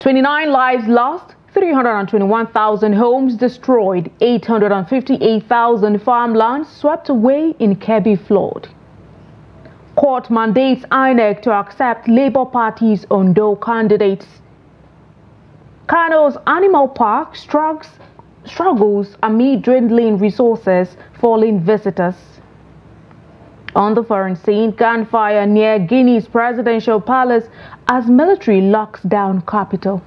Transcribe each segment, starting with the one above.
29 lives lost, 321,000 homes destroyed, 858,000 farmlands swept away in Kebbi flood. Court mandates INEC to accept Labour Party's Ondo candidates. Kano's Animal Park struggles amid dwindling resources, falling visitors. On the foreign scene, gunfire near Guinea's presidential palace as military locks down capital.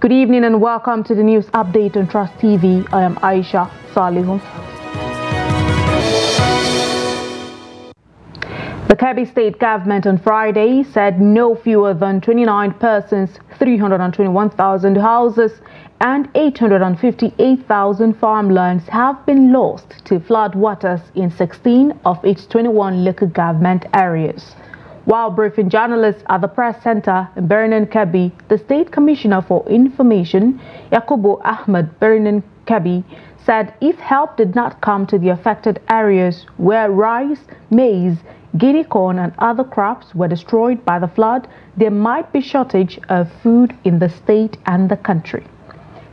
Good evening and welcome to the news update on Trust TV. I am Aisha Salihu. The Kebbi State government on Friday said no fewer than 29 persons, 321,000 houses and 858,000 farmlands have been lost to flood waters in 16 of its 21 local government areas. While briefing journalists at the press center in Birnin Kebbi, the State Commissioner for Information, Yakubu Ahmed Birnin Kebbi, said if help did not come to the affected areas where rice, maize, guinea corn and other crops were destroyed by the flood, there might be shortage of food in the state and the country.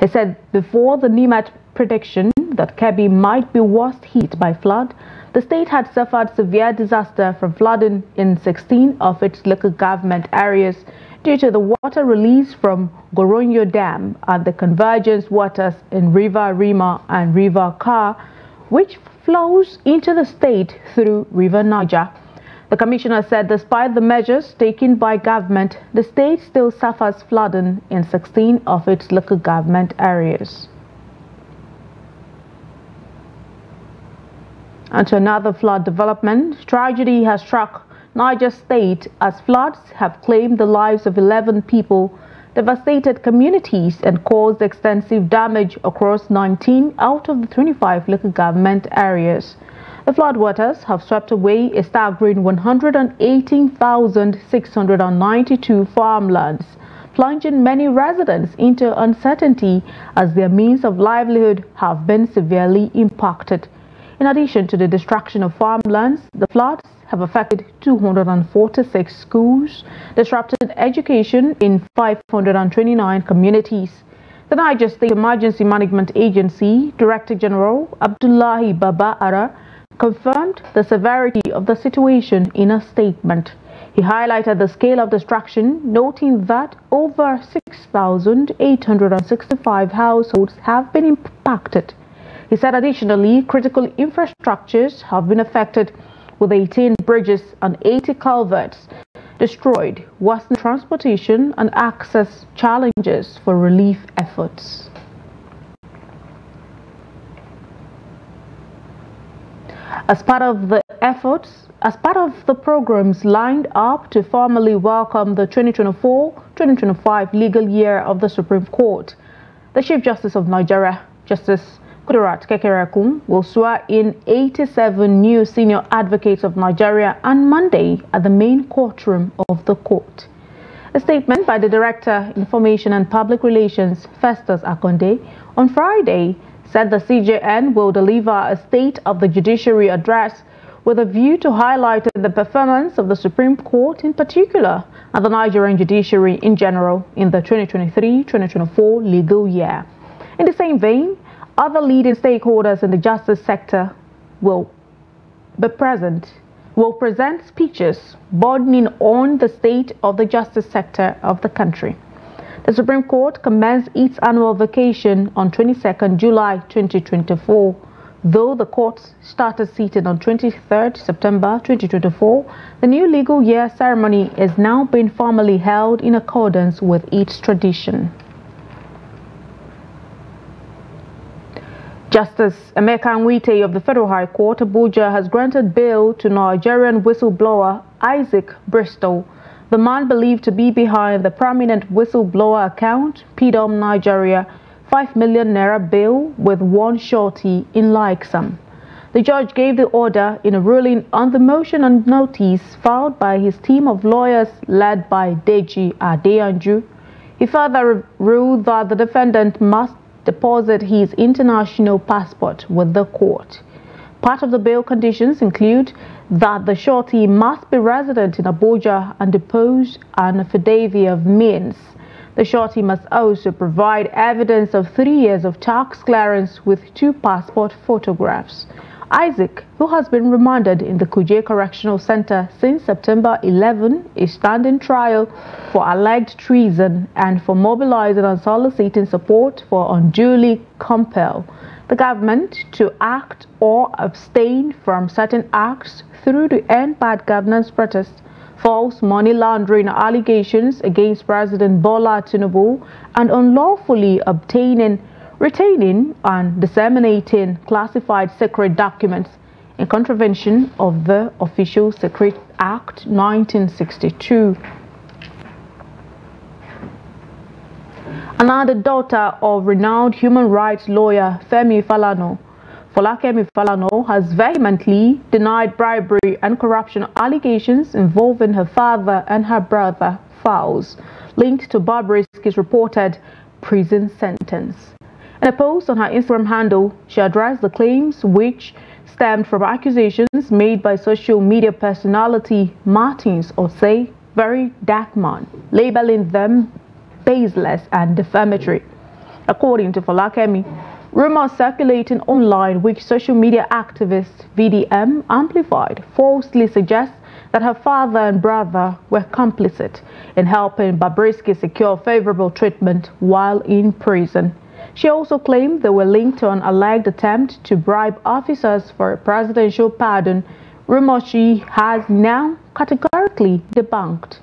He said before the NIMAT prediction that Kebbi might be worst hit by flood, the state had suffered severe disaster from flooding in 16 of its local government areas due to the water release from Goronyo Dam and the convergence waters in River Rima and River Kar, which flows into the state through River Niger. The commissioner said despite the measures taken by government, the state still suffers flooding in 16 of its local government areas. And to another flood development, tragedy has struck Niger State as floods have claimed the lives of 11 people, devastated communities and caused extensive damage across 19 out of the 25 local government areas. The floodwaters have swept away a staggering 118,692 farmlands, plunging many residents into uncertainty as their means of livelihood have been severely impacted. In addition to the destruction of farmlands, the floods have affected 246 schools, disrupted education in 529 communities. The Niger State Emergency Management Agency Director General Abdullahi Baba Ara confirmed the severity of the situation in a statement. He highlighted the scale of destruction, noting that over 6,865 households have been impacted. He said additionally, critical infrastructures have been affected with 18 bridges and 80 culverts destroyed, worsening transportation and access challenges for relief efforts. As part of the programs lined up to formally welcome the 2024-2025 legal year of the Supreme Court, the Chief Justice of Nigeria, Justice Kudirat Kekereekun, will swear in 87 new senior advocates of Nigeria on Monday at the main courtroom of the court. A statement by the Director, Information and Public Relations, Festus Akonde, on Friday said the CJN will deliver a State of the Judiciary address with a view to highlighting the performance of the Supreme Court in particular and the Nigerian judiciary in general in the 2023-2024 legal year. In the same vein, other leading stakeholders in the justice sector will present speeches burdening on the state of the justice sector of the country. The Supreme Court commenced its annual vacation on 22nd July 2024. Though the courts started sitting on 23rd September 2024, the new legal year ceremony is now being formally held in accordance with its tradition. Justice Emeka Nwite of the Federal High Court, Abuja, has granted bail to Nigerian whistleblower Isaac Bristol, the man believed to be behind the prominent whistleblower account, PDOM Nigeria, 5 million naira bail with one surety in Laiksam. The judge gave the order in a ruling on the motion and notice filed by his team of lawyers led by Deji Adeyanju. He further ruled that the defendant must deposit his international passport with the court. Part of the bail conditions include that the shorty must be resident in Abuja and depose an affidavit of means. The shorty must also provide evidence of 3 years of tax clearance with 2 passport photographs. Isaac, who has been remanded in the Kuje Correctional Center since September 11, is standing trial for alleged treason and for mobilizing and soliciting support for unduly compel the government to act or abstain from certain acts through the End Bad Governance protest, false money laundering allegations against President Bola Tinubu, and unlawfully obtaining, retaining and disseminating classified secret documents in contravention of the Official Secret Act 1962. Another daughter of renowned human rights lawyer Femi Falana, Folakemi Falana, has vehemently denied bribery and corruption allegations involving her father and her brother, Fowles, linked to Bobrisky's reported prison sentence. In a post on her Instagram handle, she addressed the claims, which stemmed from accusations made by social media personality Martins Osei, Very Dark Man, labeling them baseless and defamatory. According to Folakemi, rumors circulating online which social media activist VDM amplified falsely suggest that her father and brother were complicit in helping Bobrisky secure favorable treatment while in prison. She also claimed they were linked to an alleged attempt to bribe officers for a presidential pardon, rumors she has now categorically debunked.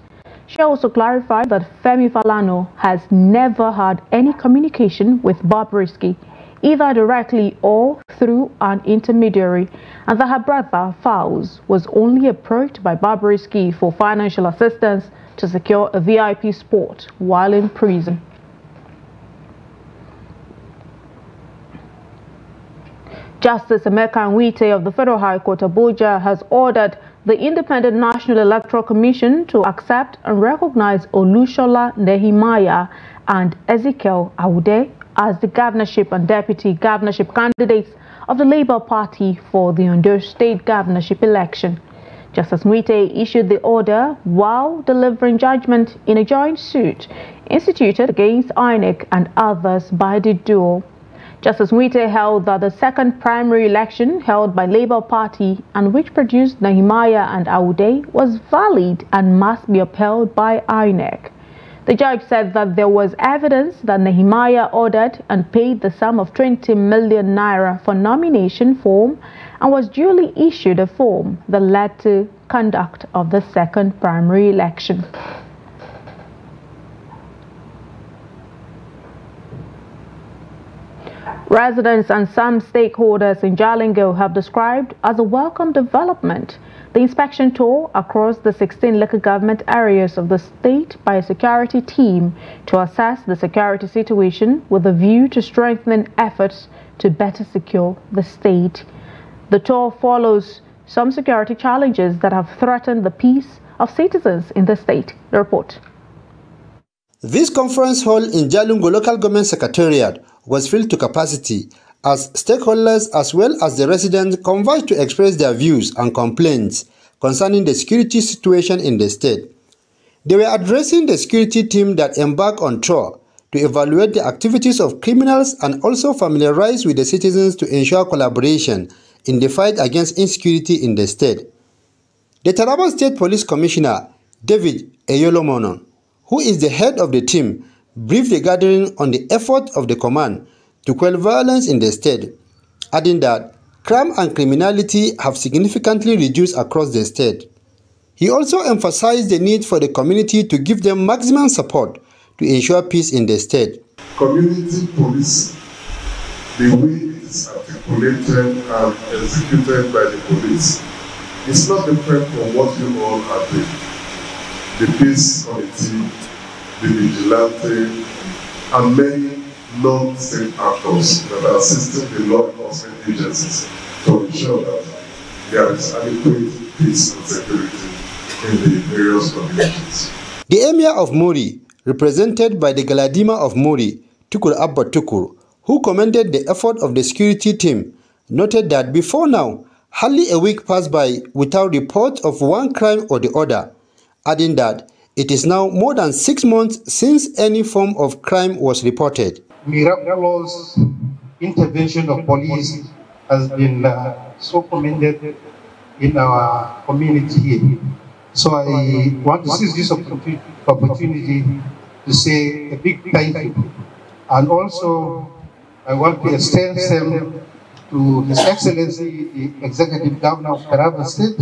She also clarified that Femi Falana has never had any communication with Bobrisky, either directly or through an intermediary, and that her brother Fowles was only approached by Bobrisky for financial assistance to secure a VIP spot while in prison. Justice Emeka Nwite of the Federal High Court Abuja has ordered the Independent National Electoral Commission to accept and recognize Olushola Nehemiah and Ezekiel Aude as the governorship and deputy governorship candidates of the Labour Party for the Ondo State governorship election. Justice Nwite issued the order while delivering judgment in a joint suit instituted against INEC and others by the duo. Justice Nwite held that the second primary election held by Labour Party and which produced Nehemiah and Aude was valid and must be upheld by INEC. The judge said that there was evidence that Nehemiah ordered and paid the sum of 20 million naira for nomination form and was duly issued a form that led to conduct of the second primary election. Residents and some stakeholders in Jalingo have described as a welcome development the inspection tour across the 16 local government areas of the state by a security team to assess the security situation with a view to strengthening efforts to better secure the state. The tour follows some security challenges that have threatened the peace of citizens in the state. The report. This conference hall in Jalingo Local Government Secretariat was filled to capacity as stakeholders as well as the residents converged to express their views and complaints concerning the security situation in the state. They were addressing the security team that embarked on tour to evaluate the activities of criminals and also familiarize with the citizens to ensure collaboration in the fight against insecurity in the state. The Taraba State Police Commissioner, David Eyolomonon, who is the head of the team, briefed the gathering on the effort of the command to quell violence in the state, adding that crime and criminality have significantly reduced across the state. He also emphasized the need for the community to give them maximum support to ensure peace in the state. Community police, the way it is articulated and executed by the police, is not different from what you all are doing. The peace committee, the vigilante, and many non-state actors that are assisting the law enforcement agencies to ensure that there is adequate peace and security in the various communities. The Emir of Muri, represented by the Galadima of Muri, Tukur Abba Tukur, who commended the effort of the security team, noted that before now, Hardly a week passed by without report of one crime or the other, adding that it is now more than 6 months since any form of crime was reported. Miraculous intervention of police has been so commended in our community here. So I want to seize this opportunity to say a big thank you. And also, I want to extend them to His Excellency, the Executive Governor of Taraba State,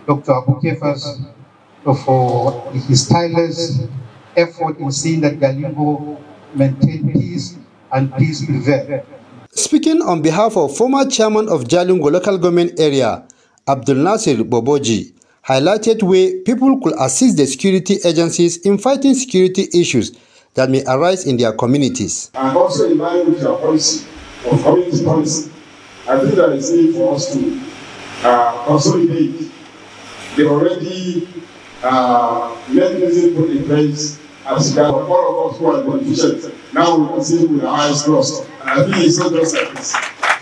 Dr. Abu Kefas, for his tireless effort in seeing that Jalingo maintain peace and peace prevail. Speaking on behalf of former chairman of Jalingo local government area, Abdul Nasir Boboji, highlighted way people could assist the security agencies in fighting security issues that may arise in their communities. And also in line with your policy, of community policy, I think there is need for us to consolidate the already mechanism put in place as that all of us who are beneficiaries now we can see with our eyes closed. And I think it's not just like this.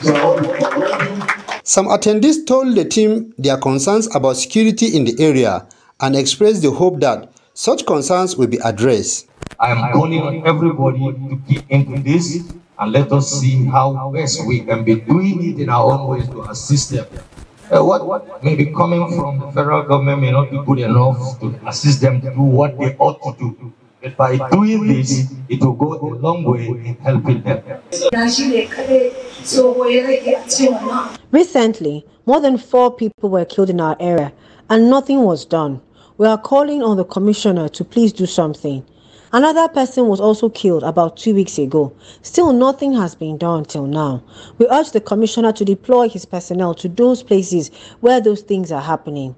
So I want to commend you. Some attendees told the team their concerns about security in the area and expressed the hope that such concerns will be addressed. I am calling on everybody to keep into this and let us see how best we can be doing it in our own ways to assist them. What may be coming from the federal government may not be good enough to assist them to do what they ought to do. But by doing this, it will go a long way in helping them. Recently, more than 4 people were killed in our area and nothing was done. We are calling on the commissioner to please do something. Another person was also killed about 2 weeks ago. Still nothing has been done till now. We urge the commissioner to deploy his personnel to those places where those things are happening.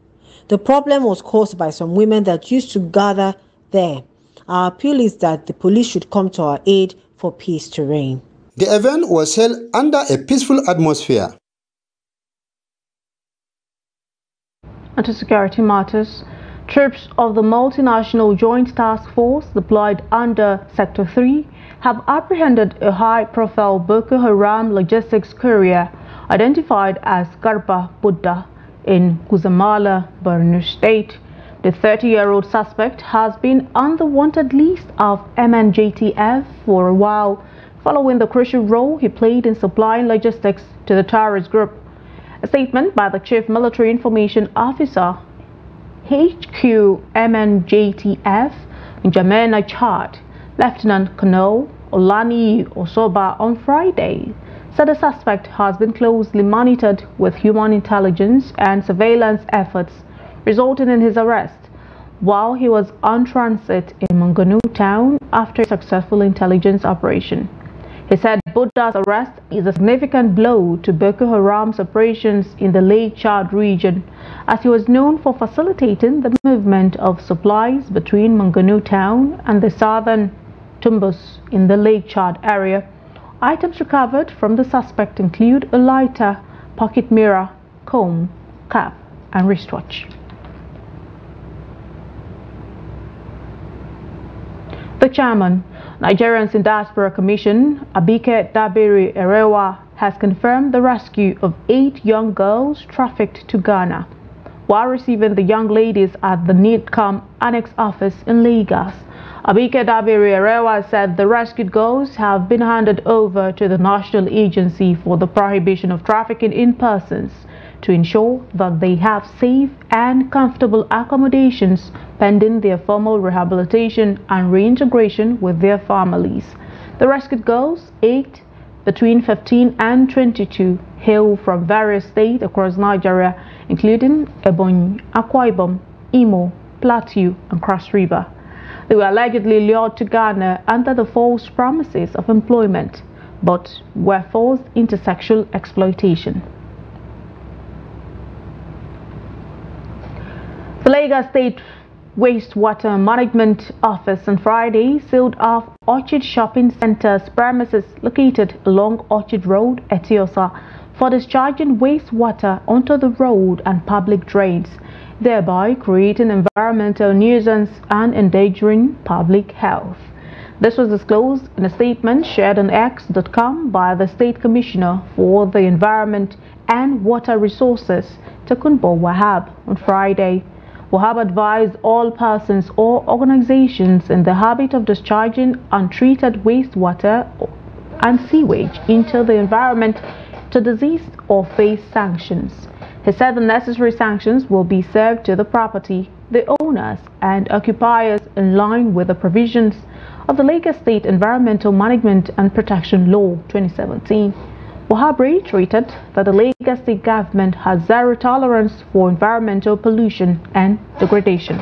The problem was caused by some women that used to gather there. Our appeal is that the police should come to our aid for peace to reign. The event was held under a peaceful atmosphere. And to security matters, troops of the multinational Joint Task Force deployed under Sector 3 have apprehended a high-profile Boko Haram logistics courier identified as Garba Buddha in Guzamala, Borno State. The 30-year-old suspect has been on the wanted list of MNJTF for a while, following the crucial role he played in supplying logistics to the terrorist group. A statement by the Chief Military Information Officer, HQ MNJTF in Jamena, Chad, Lieutenant Colonel Olani Osoba on Friday, said the suspect has been closely monitored with human intelligence and surveillance efforts, resulting in his arrest while he was on transit in Manganu town after a successful intelligence operation. He said Buddha's arrest is a significant blow to Boko Haram's operations in the Lake Chad region, as he was known for facilitating the movement of supplies between Manganu town and the southern Tumbus in the Lake Chad area. Items recovered from the suspect include a lighter, pocket mirror, comb, cap, and wristwatch. The chairman, Nigerians in Diaspora Commission, Abike Dabiri Erewa, has confirmed the rescue of 8 young girls trafficked to Ghana while receiving the young ladies at the NIDCAM Annex Office in Lagos. Abike Dabiri Erewa said the rescued girls have been handed over to the National Agency for the Prohibition of Trafficking in Persons to ensure that they have safe and comfortable accommodations pending their formal rehabilitation and reintegration with their families. The rescued girls, 8 between 15 and 22, hail from various states across Nigeria, including Ebonyi, Akwa Ibom, Imo, Plateau, and Cross River. They were allegedly lured to Ghana under the false promises of employment, but were forced into sexual exploitation. The Lagos State Wastewater Management Office on Friday sealed off Orchid Shopping Centre's premises located along Orchid Road, Etiosa, for discharging wastewater onto the road and public drains, thereby creating environmental nuisance and endangering public health. This was disclosed in a statement shared on X.com by the State Commissioner for the Environment and Water Resources, Takunbo Wahab, on Friday. Wahab advised all persons or organizations in the habit of discharging untreated wastewater and sewage into the environment to desist or face sanctions. He said the necessary sanctions will be served to the property, the owners and occupiers in line with the provisions of the Lagos State Environmental Management and Protection Law 2017. Wahab reiterated that the Lagos State government has zero tolerance for environmental pollution and degradation.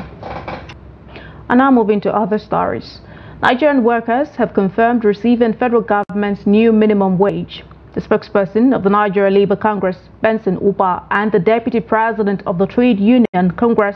And now moving to other stories. Nigerian workers have confirmed receiving federal government's new minimum wage. The spokesperson of the Nigeria Labour Congress, Benson Uba, and the deputy president of the Trade Union Congress,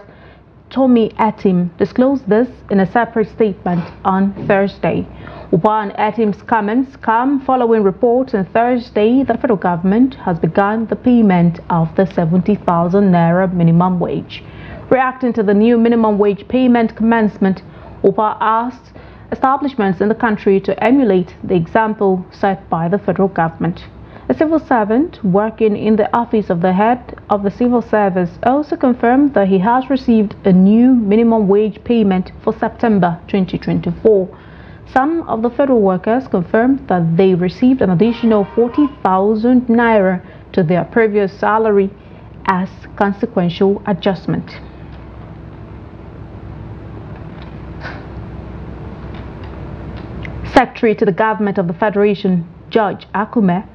Tommy Etim, disclosed this in a separate statement on Thursday. Uba and Etim's comments come following reports on Thursday that the federal government has begun the payment of the 70,000 naira minimum wage. Reacting to the new minimum wage payment commencement, Uba asked establishments in the country to emulate the example set by the federal government. A civil servant working in the office of the head of the civil service also confirmed that he has received a new minimum wage payment for September 2024. Some of the federal workers confirmed that they received an additional 40,000 naira to their previous salary as consequential adjustment. Secretary to the Government of the Federation, Judge Akume,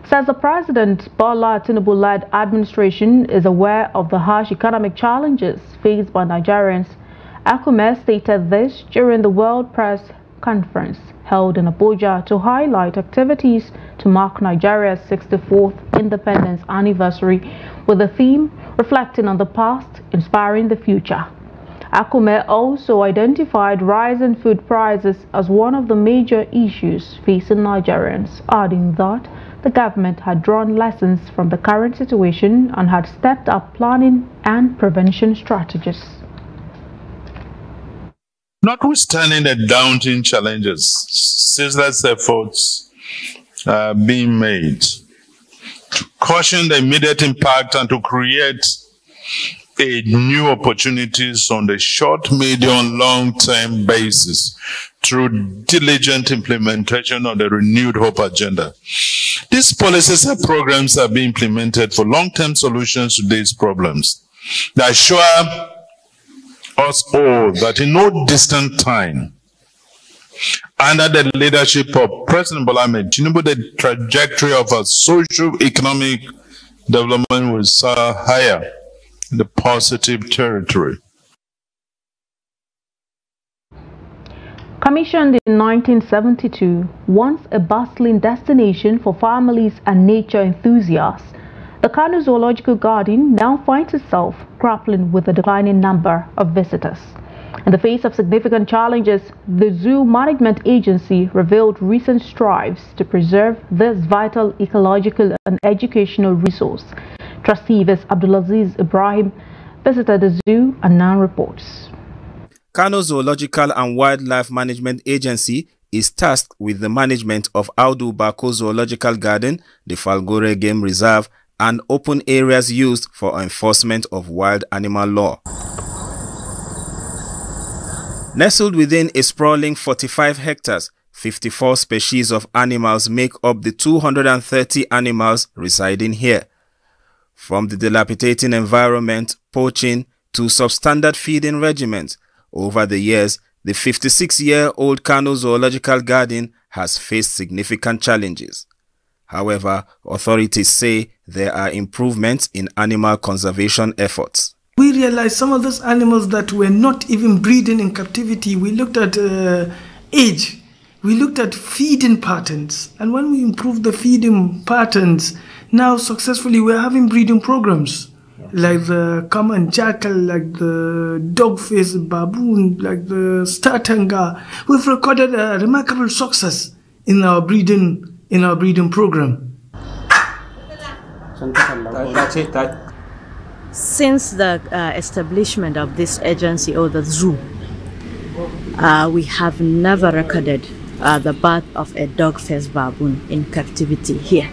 says the President Bola Tinubu-led administration is aware of the harsh economic challenges faced by Nigerians. Akume stated this during the World Press Conference held in Abuja to highlight activities to mark Nigeria's 64th independence anniversary with the theme reflecting on the past, inspiring the future. Akume also identified rising food prices as one of the major issues facing Nigerians, adding that the government had drawn lessons from the current situation and had stepped up planning and prevention strategies. Notwithstanding the daunting challenges, ceaseless efforts are being made to cushion the immediate impact and to create new opportunities on the short, medium, long-term basis through diligent implementation of the renewed hope agenda. These policies and programs are being implemented for long-term solutions to these problems. They assure us all that in no distant time, under the leadership of President Bola Tinubu, the trajectory of our socio-economic development will soar higher in the positive territory. Commissioned in 1972, once a bustling destination for families and nature enthusiasts, the Kano Zoological Garden now finds itself grappling with a declining number of visitors. In the face of significant challenges, the Zoo Management Agency revealed recent strives to preserve this vital ecological and educational resource. Trustee Abdulaziz Ibrahim visited the zoo and now reports. Kano Zoological and Wildlife Management Agency is tasked with the management of Audu Bako Zoological Garden, the Falgore Game Reserve, and open areas used for enforcement of wild animal law. Nestled within a sprawling 45 hectares, 54 species of animals make up the 230 animals residing here. From the dilapidating environment, poaching, to substandard feeding regimens, over the years, the 56-year-old Kano Zoological Garden has faced significant challenges. However, authorities say there are improvements in animal conservation efforts. We realized some of those animals that were not even breeding in captivity, we looked at age, we looked at feeding patterns, and when we improved the feeding patterns, now successfully we're having breeding programs like the common jackal, like the dog-faced baboon, like the startanga. We've recorded a remarkable success in our breeding program. Since the establishment of this agency or the zoo, we have never recorded the birth of a dog-faced baboon in captivity here.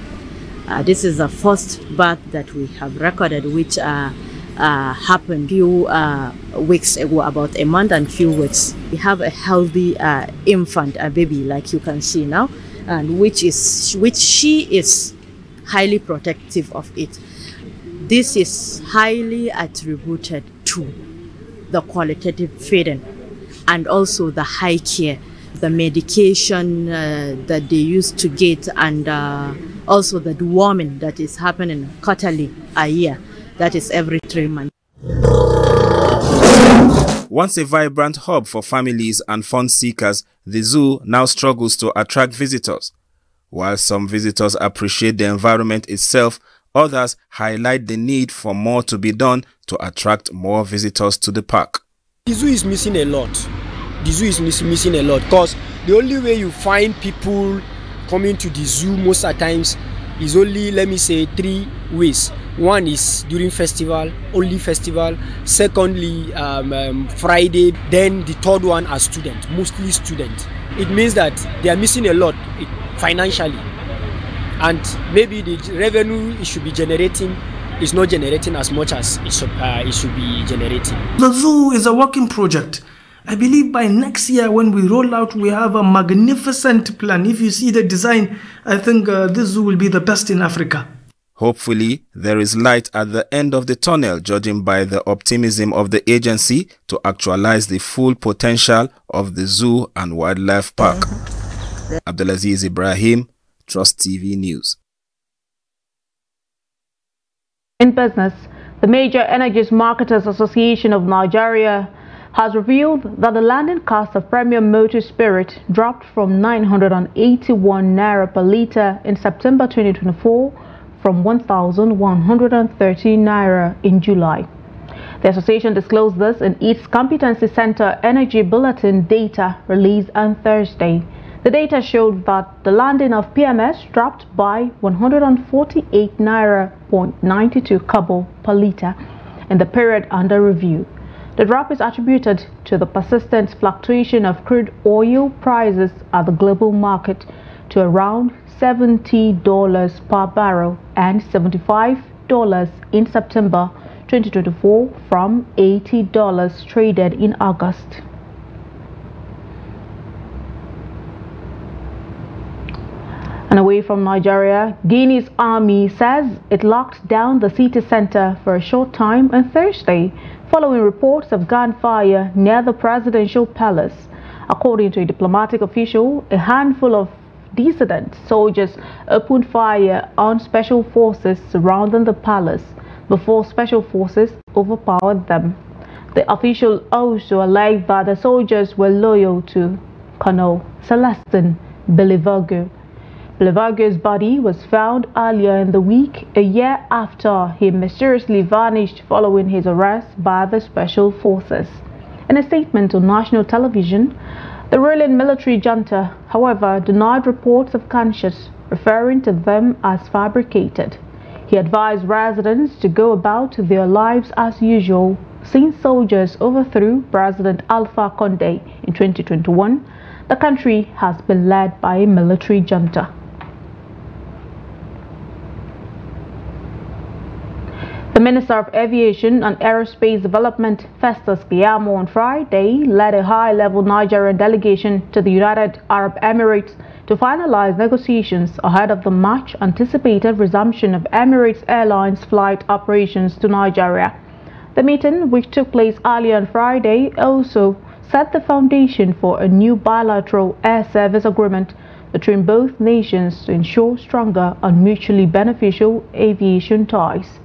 This is the first birth that we have recorded, which happened few weeks ago, about a month and few weeks. We have a healthy infant, a baby, like you can see now, and which she is highly protective of it. This is highly attributed to the qualitative feeding and also the high care, the medication that they used to get, and also the deworming that is happening quarterly a year, that is every 3 months. Once a vibrant hub for families and fun seekers, the zoo now struggles to attract visitors. While some visitors appreciate the environment itself, others highlight the need for more to be done to attract more visitors to the park. The zoo is missing a lot. The zoo is missing a lot because the only way you find people coming to the zoo most of the times is only, let me say, 3 ways. One is during festival, only festival. Secondly, Friday. Then the third one are students, mostly students. It means that they are missing a lot financially. And maybe the revenue it should be generating is not generating as much as it should be generating. The zoo is a working project. I believe by next year when we roll out, we have a magnificent plan. If you see the design, I think this zoo will be the best in Africa. Hopefully, there is light at the end of the tunnel, judging by the optimism of the agency to actualize the full potential of the zoo and wildlife park. Abdulaziz Ibrahim, Trust TV News. In business, the Major Energies Marketers Association of Nigeria has revealed that the landing cost of premium motor spirit dropped from 981 naira per litre in September 2024 from 1,113 naira in July. The association disclosed this in its Competency Center Energy Bulletin data released on Thursday. The data showed that the landing of PMS dropped by 148 naira 92 kobo per litre in the period under review. The drop is attributed to the persistent fluctuation of crude oil prices at the global market to around $70 per barrel and $75 in September 2024 from $80 traded in August. And away from Nigeria, Guinea's army says it locked down the city center for a short time on Thursday following reports of gunfire near the presidential palace. According to a diplomatic official, a handful of dissident soldiers opened fire on special forces surrounding the palace before special forces overpowered them. The official also alleged that the soldiers were loyal to Colonel Celestin Belivargue. Belivargue's body was found earlier in the week, a year after he mysteriously vanished following his arrest by the special forces. In a statement on national television, the ruling military junta, however, denied reports of gunshots, referring to them as fabricated. He advised residents to go about their lives as usual, since soldiers overthrew President Alpha Condé in 2021. The country has been led by a military junta. The Minister of Aviation and Aerospace Development, Festus Keyamo, on Friday led a high-level Nigerian delegation to the United Arab Emirates to finalize negotiations ahead of the much-anticipated resumption of Emirates Airlines flight operations to Nigeria. The meeting, which took place earlier on Friday, also set the foundation for a new bilateral air service agreement between both nations to ensure stronger and mutually beneficial aviation ties.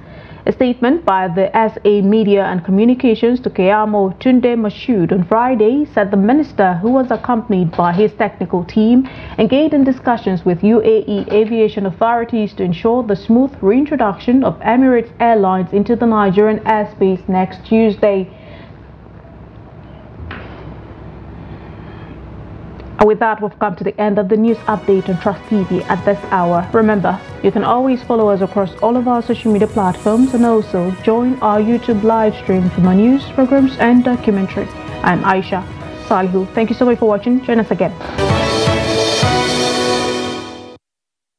A statement by the SA Media and Communications to Keyamo Tunde Mashood on Friday said the minister, who was accompanied by his technical team, engaged in discussions with UAE aviation authorities to ensure the smooth reintroduction of Emirates Airlines into the Nigerian airspace next Tuesday. And with that, we've come to the end of the news update on Trust TV at this hour. Remember, you can always follow us across all of our social media platforms and also join our YouTube live stream for more news, programs and documentary. I'm Aisha Salihu. Thank you so much for watching. Join us again.